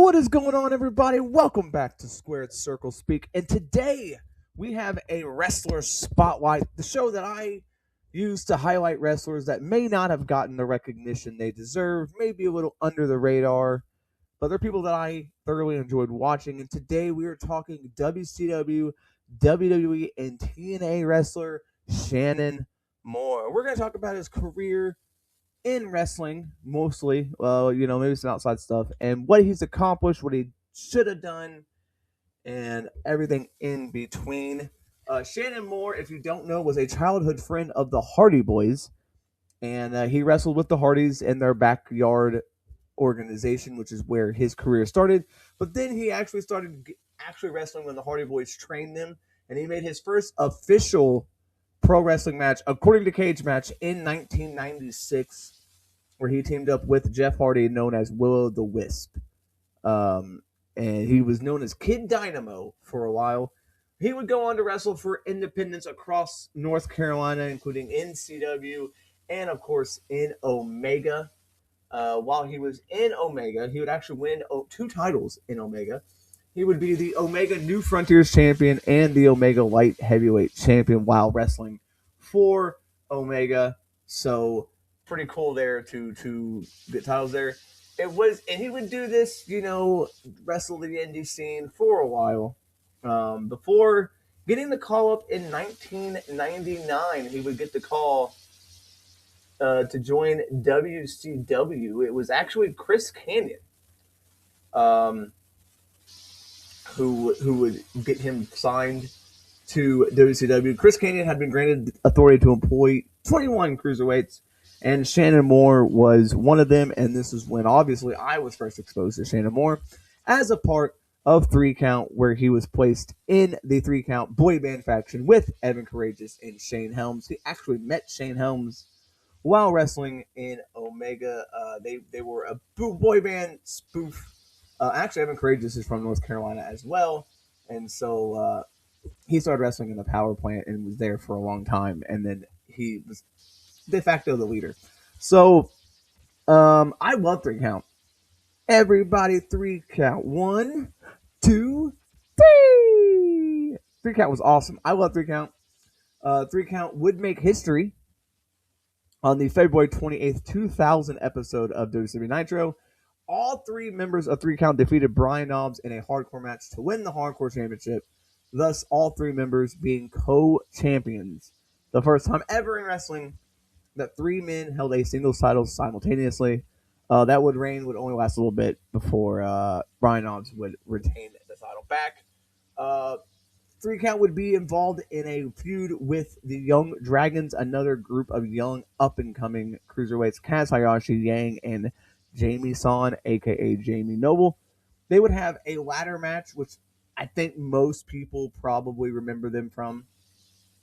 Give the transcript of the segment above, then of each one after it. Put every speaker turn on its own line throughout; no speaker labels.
What is going on, everybody? Welcome back to Squared Circle Speak. And today we have a wrestler spotlight, the show that I use to highlight wrestlers that may not have gotten the recognition they deserve, maybe a little under the radar, but they're people that I thoroughly enjoyed watching. And today we are talking WCW, WWE, and TNA wrestler Shannon Moore. We're going to talk about his career in wrestling, mostly, maybe some outside stuff, and what he's accomplished, what he should have done, and everything in between. Shannon Moore, if you don't know, was a childhood friend of the Hardy Boys, and he wrestled with the Hardys in their backyard organization, which is where his career started. But then he actually started wrestling when the Hardy Boys trained him, and he made his first official pro wrestling match, according to Cage Match, in 1996, where he teamed up with Jeff Hardy, known as Will-O-the-Wisp. And he was known as Kid Dynamo for a while. He would go on to wrestle for independents across North Carolina, including in CW and, of course, in Omega. While he was in Omega, he would actually win 2 titles in Omega. He would be the Omega New Frontiers champion and the Omega Light Heavyweight champion while wrestling for Omega. So pretty cool there to get titles there. And he would do this, wrestle the indie scene for a while. Before getting the call up in 1999, he would get the call to join WCW. It was actually Chris Kanyon. Who would get him signed to WCW. Chris Kanyon had been granted authority to employ 21 cruiserweights, and Shannon Moore was one of them, and this is when, obviously, I was first exposed to Shannon Moore as a part of 3 Count, where he was placed in the 3 Count boy band faction with Evan Courageous and Shane Helms. He actually met Shane Helms while wrestling in Omega. They were a boy band spoof. Actually, Evan Courageous is from North Carolina as well, and so he started wrestling in the power plant and was there for a long time, and then he was de facto the leader. So I love 3 Count. Everybody 3 Count. 1, 2, 3. 3 Count was awesome. I love 3 Count. 3 Count would make history on the February 28th, 2000 episode of WCW Nitro. All 3 members of 3 Count defeated Brian Knobbs in a hardcore match to win the hardcore championship, thus all 3 members being co-champions. The first time ever in wrestling that 3 men held a singles title simultaneously. That reign would only last a little bit before Brian Knobbs would retain the title back. 3 Count would be involved in a feud with the Young Dragons, another group of young up-and-coming cruiserweights, Kaz Hayashi, Yang, and Jamie Son, a.k.a. Jamie Noble. They would have a ladder match, which I think most people probably remember them from,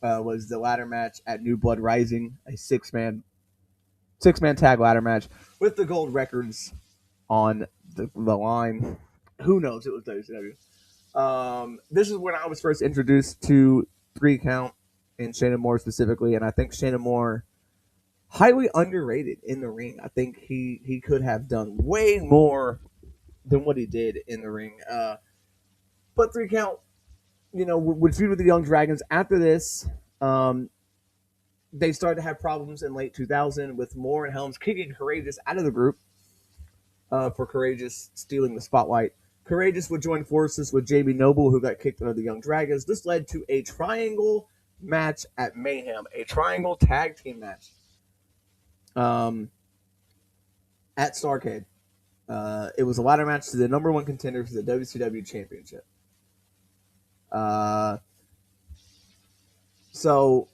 was the ladder match at New Blood Rising, a six-man tag ladder match with the gold records on the line. Who knows? It was WCW. This is when I was first introduced to 3 Count and Shannon Moore specifically, and I think Shannon Moore highly underrated in the ring. I think he could have done way more than what he did in the ring. But 3 Count, would feud with the Young Dragons. After this, they started to have problems in late 2000 with Moore and Helms kicking Courageous out of the group for Courageous stealing the spotlight. Courageous would join forces with Jamie Noble, who got kicked out of the Young Dragons. This led to a triangle match at Mayhem, a triangle tag team match at Starrcade. It was a ladder match to the number 1 contender for the WCW Championship. So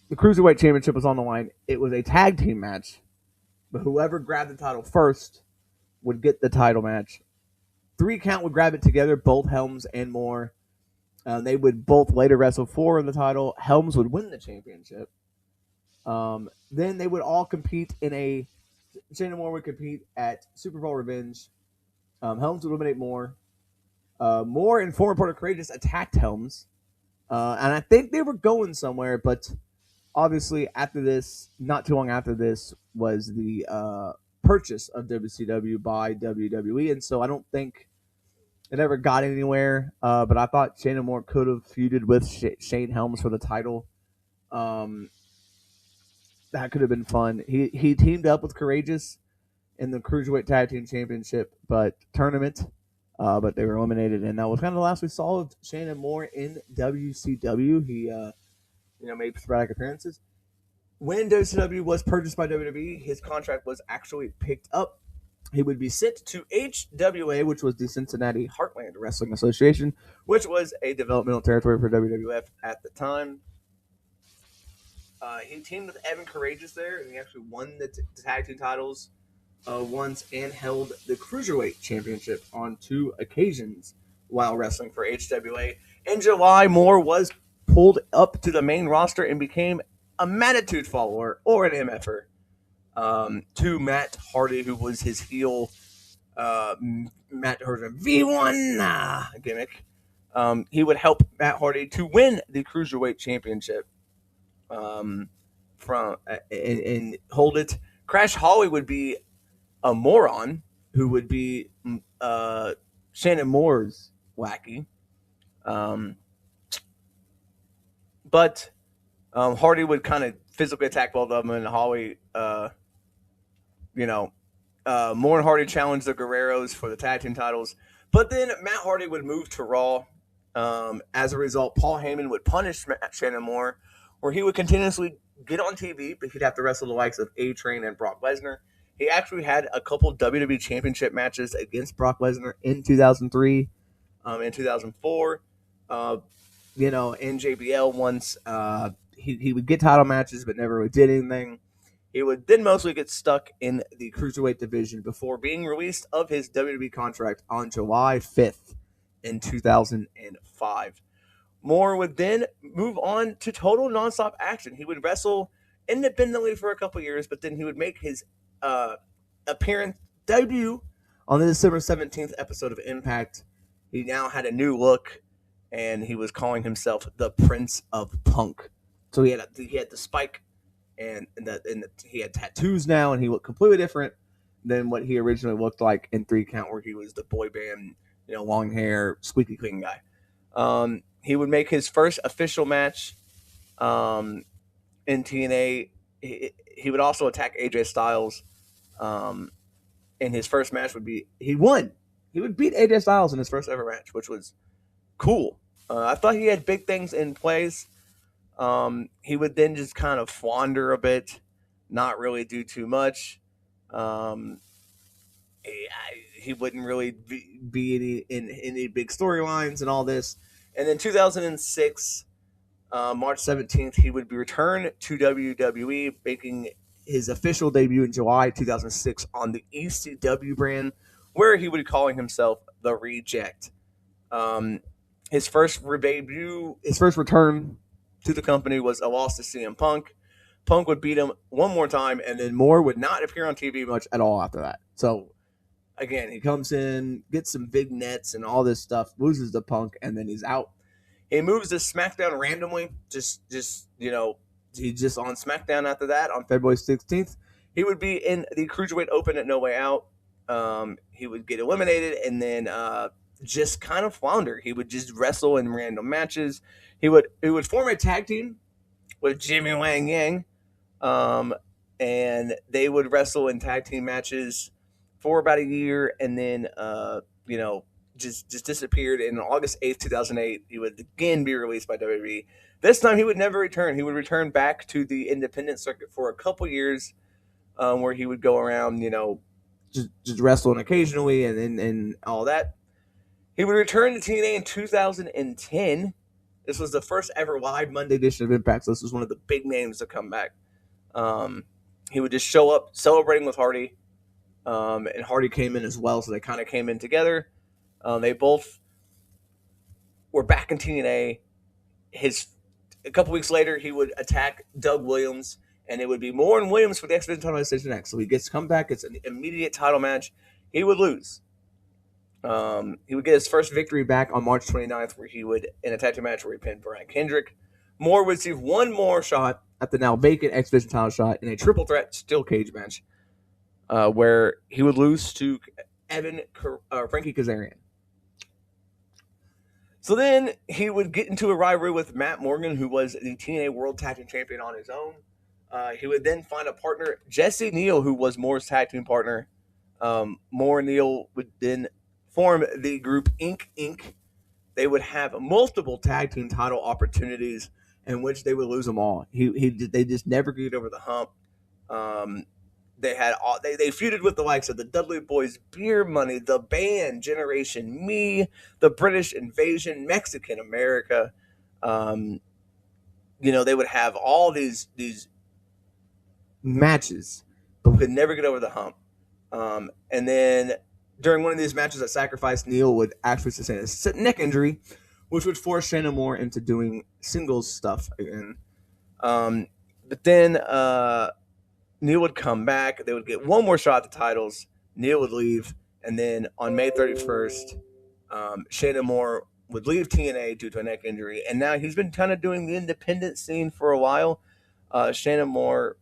the Cruiserweight Championship was on the line. It was a tag team match, but whoever grabbed the title first would get the title match. 3 Count would grab it together, both Helms and Moore. They would both later wrestle for the title. Helms would win the championship. Then they would all compete in Shannon Moore would compete at Super Bowl Revenge. Helms would eliminate Moore. Moore and former partner Courageous attacked Helms. And I think they were going somewhere, but obviously after this, not too long after this, was the purchase of WCW by WWE, and so I don't think It never got anywhere, but I thought Shannon Moore could have feuded with Shane Helms for the title. Um, that could have been fun. He teamed up with Courageous in the Cruiserweight Tag Team Championship tournament, but they were eliminated, and that was kind of the last we saw of Shannon Moore in WCW. He made sporadic appearances. When WCW was purchased by WWE, his contract was actually picked up. He would be sent to HWA, which was the Cincinnati Heartland Wrestling Association, which was a developmental territory for WWF at the time. He teamed with Evan Courageous there, and he actually won the tag team titles once and held the Cruiserweight Championship on 2 occasions while wrestling for HWA. In July, Moore was pulled up to the main roster and became a Mattitude follower or an MFer to Matt Hardy, who was his heel Matt Hardy V1 gimmick. He would help Matt Hardy to win the Cruiserweight Championship and hold it. Crash Holly would be a moron who would be Shannon Moore's wacky. But Hardy would kind of physically attack both of them, and Holly, Moore and Hardy challenged the Guerreros for the tag team titles. But then Matt Hardy would move to Raw. As a result, Paul Heyman would punish Shannon Moore, where he would continuously get on TV, but he'd have to wrestle the likes of A-Train and Brock Lesnar. He actually had a couple WWE Championship matches against Brock Lesnar in 2003, in 2004. In JBL once. He would get title matches, but never really did anything. He would then mostly get stuck in the Cruiserweight division before being released of his WWE contract on July 5th in 2005. Moore would then move on to total nonstop action. He would wrestle independently for a couple years, but then he would make his appearance debut on the December 17th episode of Impact. He now had a new look, and he was calling himself the Prince of Punk. So he had the spike, and he had tattoos now, and he looked completely different than what he originally looked like in 3 Count, where he was the boy band, long hair, squeaky clean guy. He would make his first official match in TNA. He would also attack AJ Styles. And his first match he won. He would beat AJ Styles in his first ever match, which was cool. I thought he had big things in place. He would then just kind of flounder a bit, not really do too much. He wouldn't really be in any big storylines and all this. And then 2006, March 17th, he would be returned to WWE, making his official debut in July 2006 on the ECW brand, where he would be calling himself the Reject. His first return to the company was a loss to CM Punk. Punk would beat him one more time, and then Moore would not appear on TV much at all after that. So, again, he comes in, gets some big nets and all this stuff, loses to Punk, and then he's out. He moves to SmackDown randomly. He's just on SmackDown after that on February 16th. He would be in the Cruiserweight Open at No Way Out. He would get eliminated and then just kind of flounder. He would just wrestle in random matches. He would form a tag team with Jimmy Wang Yang, and they would wrestle in tag team matches for about a year, and then just disappeared. And on August 8th, 2008, he would again be released by WWE. This time, he would never return. He would return back to the independent circuit for a couple years, where he would go around, just wrestling occasionally and all that. He would return to TNA in 2010. This was the first ever live Monday edition of Impact, so this was one of the big names to come back. He would just show up celebrating with Hardy, and Hardy came in as well, so they kind of came in together. They both were back in TNA. A couple weeks later, he would attack Doug Williams, and it would be Moore and Williams for the X Division title match next. So he gets to come back. It's an immediate title match. He would lose. He would get his first victory back on March 29th, where he would, in a tag team match, where he pinned Brian Kendrick. Moore would receive one more shot at the now vacant X Division title shot in a triple threat steel cage match, where he would lose to Frankie Kazarian. So then he would get into a rivalry with Matt Morgan, who was the TNA World Tag Team Champion on his own. He would then find a partner, Jesse Neal, who was Moore's tag team partner. Moore and Neal would then form the group Inc. They would have multiple tag team title opportunities in which they would lose them all. They just never get over the hump. They feuded with the likes of the Dudley Boys, Beer Money, the Band, Generation Me, the British Invasion, Mexican America. They would have all these matches, but could never get over the hump. And then during one of these matches at Sacrifice, Neal would actually sustain a neck injury, which would force Shannon Moore into doing singles stuff again. But then Neal would come back. They would get one more shot at the titles. Neal would leave. And then on May 31st, Shannon Moore would leave TNA due to a neck injury. And now he's been kind of doing the independent scene for a while. Shannon Moore,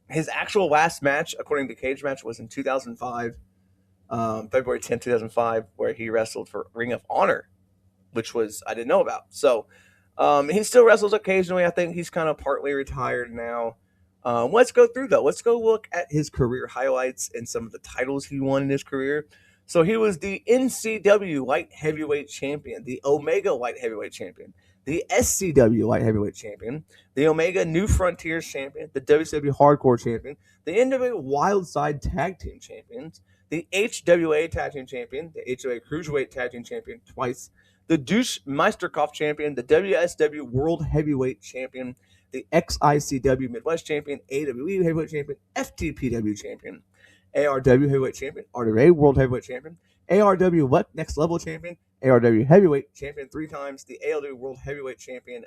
his actual last match, according to Cage Match, was in 2005, February 10th, 2005, where he wrestled for Ring of Honor, which I didn't know about. So he still wrestles occasionally. I think he's kind of partly retired now. Let's go through, though. Let's go look at his career highlights and some of the titles he won in his career. So he was the NCW Light Heavyweight Champion, the Omega Light Heavyweight Champion, the SCW Light Heavyweight Champion, the Omega New Frontiers Champion, the WCW Hardcore Champion, the NWA Wildside Tag Team Champions, the HWA Tag Team Champion, the HWA Cruiserweight Tag Team Champion twice, the Douche Meisterkampf Champion, the WSW World Heavyweight Champion, the XICW Midwest Champion, AWE Heavyweight Champion, FTPW Champion, ARW Heavyweight Champion, RWA World Heavyweight Champion, ARW Next Level Champion, ARW Heavyweight Champion 3 times, the ALW World Heavyweight Champion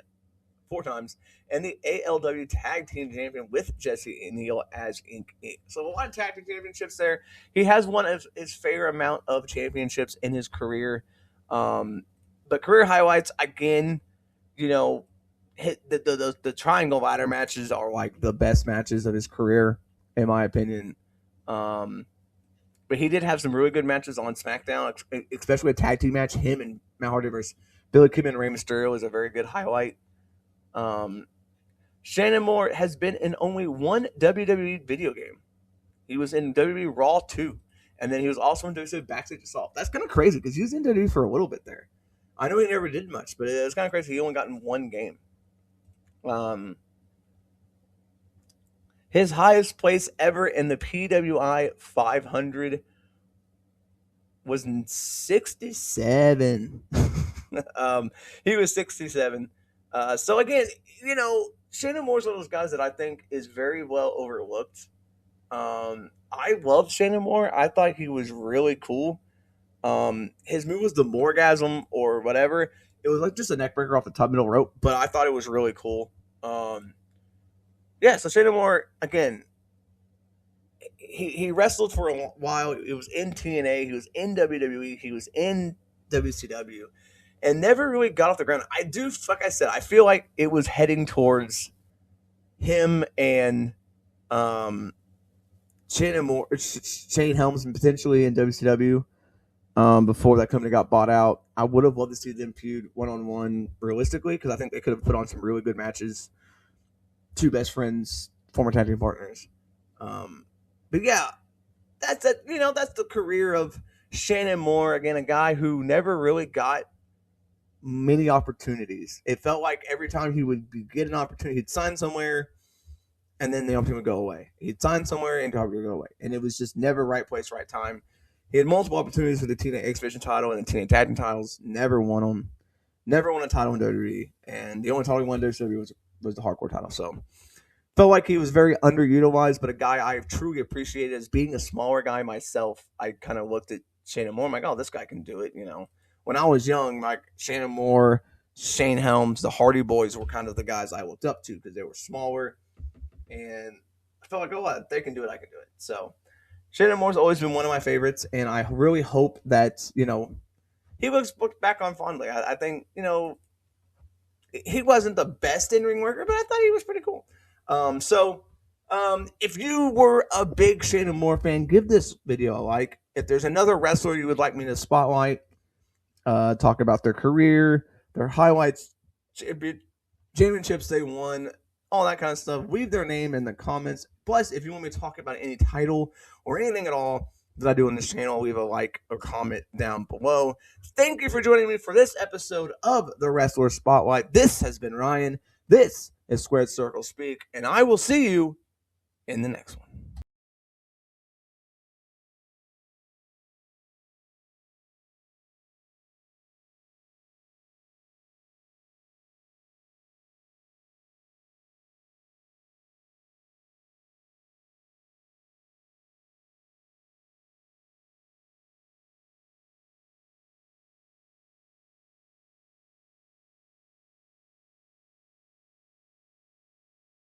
4 times, and the ALW Tag Team Champion with Jesse Neal as Inc. So a lot of tag team championships there. He has won his fair amount of championships in his career. But career highlights, again, the triangle ladder matches are like the best matches of his career, in my opinion. But he did have some really good matches on SmackDown, especially a tag team match. Him and Matt Hardy versus Billy Kidman and Rey Mysterio is a very good highlight. Shannon Moore has been in only one WWE video game. He was in WWE Raw 2, and then he was also in WWE Backstage Assault. That's kind of crazy because he was in WWE for a little bit there. I know he never did much, but it's kind of crazy. He only got in one game. His highest place ever in the PWI 500 was 67. He was 67. So again, Shannon Moore's one of those guys that I think is very well overlooked. I loved Shannon Moore. I thought he was really cool. His move was the Morgasm or whatever. It was like just a neck breaker off the top middle rope, but I thought it was really cool. So Shannon Moore, again, he wrestled for a while. It was in TNA. He was in WWE. He was in WCW. And never really got off the ground. Like I said, I feel like it was heading towards him and Shane Helms and potentially in WCW before that company got bought out. I would have loved to see them feud one-on-one realistically because I think they could have put on some really good matches. Two best friends, former tag team partners. But yeah, that's it. That's the career of Shannon Moore. Again, a guy who never really got many opportunities. It felt like every time he would get an opportunity, he'd sign somewhere, and then the opportunity would go away. He'd sign somewhere, and the opportunity would go away. And it was just never right place, right time. He had multiple opportunities for the TNA X Division title and the TNA Tag Team titles. Never won them. Never won a title in WWE. And the only title he won in WWE was the Hardcore title. So felt like he was very underutilized, but a guy I truly appreciated as being a smaller guy myself. I kind of looked at Shannon Moore. I'm like, oh, this guy can do it, When I was young, like Shannon Moore, Shane Helms, the Hardy Boys were kind of the guys I looked up to because they were smaller. And I felt like, oh, if they can do it, I can do it. So Shannon Moore's always been one of my favorites, and I really hope that, he looks looked back on fondly. I think, he wasn't the best in-ring worker, but I thought he was pretty cool. If you were a big Shannon Moore fan, give this video a like. If there's another wrestler you would like me to spotlight, talk about their career, their highlights, championships they won, all that kind of stuff. Leave their name in the comments. Plus, if you want me to talk about any title or anything at all that I do on this channel, leave a like or comment down below. Thank you for joining me for this episode of the Wrestler Spotlight. This has been Ryan. This is Squared Circle Speak, and I will see you in the next one.